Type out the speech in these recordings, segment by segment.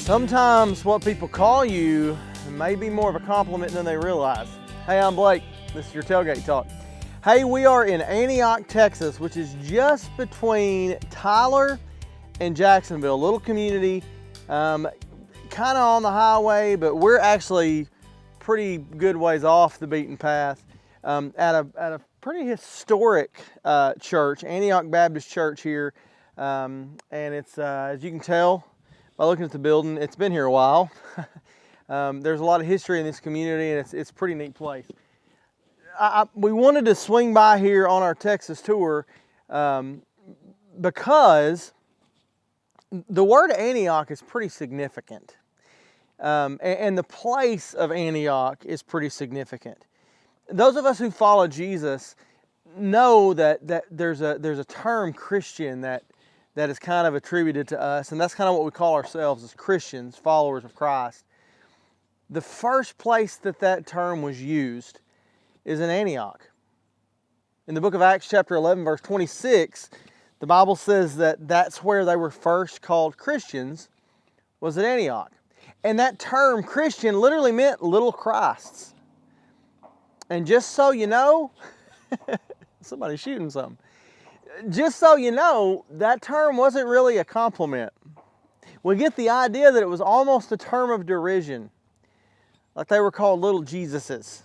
Sometimes what people call you may be more of a compliment than they realize. Hey, I'm Blake. This is your Tailgate Talk. Hey, we are in Antioch, Texas, which is just between Tyler and Jacksonville, a little community, kind of on the highway, but we're actually pretty good ways off the beaten path at a pretty historic church, Antioch Baptist Church here, and it's, as you can tell by looking at the building, it's been here a while. There's a lot of history in this community, and it's a pretty neat place. We wanted to swing by here on our Texas tour because the word Antioch is pretty significant, and the place of Antioch is pretty significant. Those of us who follow Jesus know that there's a term Christian that is kind of attributed to us, and that's kind of what we call ourselves as Christians, followers of Christ. The first place that term was used is in Antioch. In the book of Acts chapter 11 verse 26, the Bible says that that's where they were first called Christians, was at Antioch. And that term Christian literally meant little Christs. And just so you know, somebody's shooting something. Just so you know, that term wasn't really a compliment. We get the idea that it was almost a term of derision. Like they were called little Jesuses.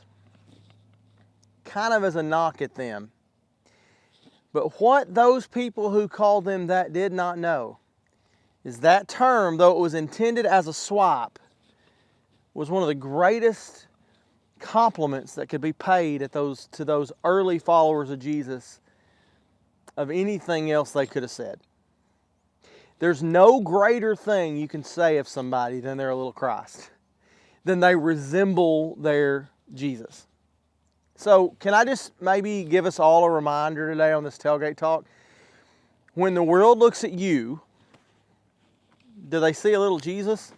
Kind of as a knock at them. But what those people who called them that did not know is that term, though it was intended as a swipe, was one of the greatest compliments that could be paid to those early followers of Jesus of anything else they could have said. There's no greater thing you can say of somebody than they're a little Christ, than they resemble their Jesus. So can I just maybe give us all a reminder today on this Tailgate Talk? When the world looks at you, do they see a little Jesus?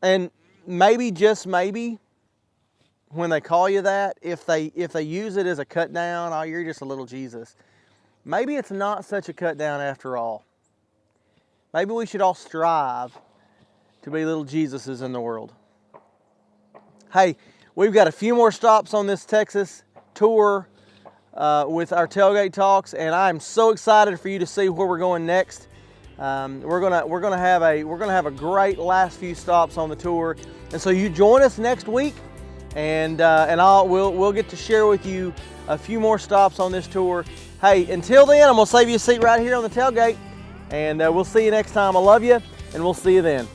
And maybe, just maybe, when they call you that, if they use it as a cut down, oh, you're just a little Jesus, maybe it's not such a cut down after all. Maybe we should all strive to be little Jesuses in the world. Hey, we've got a few more stops on this Texas tour with our Tailgate Talks, and I'm so excited for you to see where we're going next. We're gonna have a great last few stops on the tour, and so you join us next week, and we'll get to share with you a few more stops on this tour. Hey, until then, I'm gonna save you a seat right here on the tailgate, and we'll see you next time. I love you, and we'll see you then.